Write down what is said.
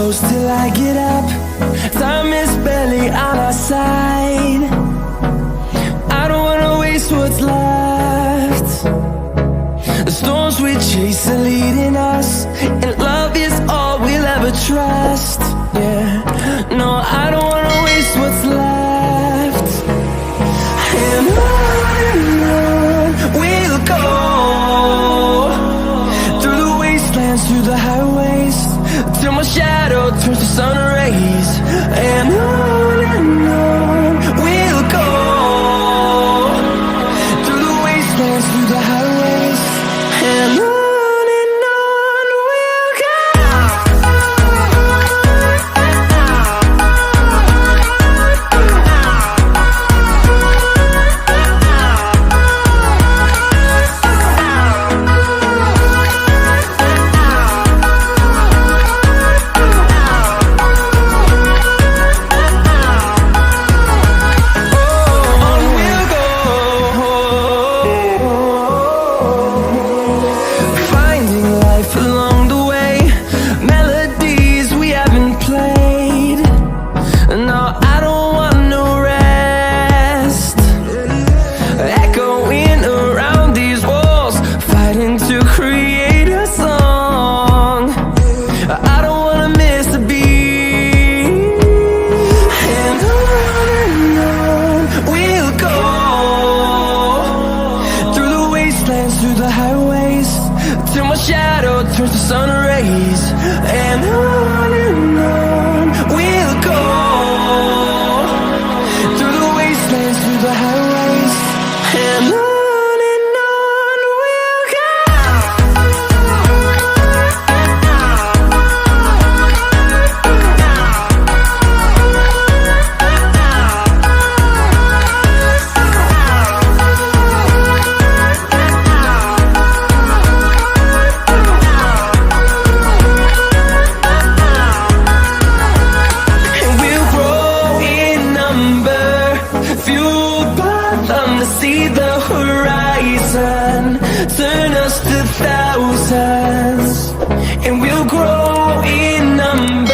close till I get up. Time is barely on our side. I don't wanna waste what's left. The storms we chase are leading us, and love is all we'll ever trust. Yeah, no, I don't wanna waste what's left. And on we'll go, through the wastelands, through the highways, till my shadow turns to sun rays. And on we'll go, through the wastelands, through the highways, and on we'll go. Through the highways, till my shadow turns to sun rays. And on we'll go, through the wastelands, through the highways, and on we'll go. See the horizon, turn us to thousands, and we'll grow in numbers.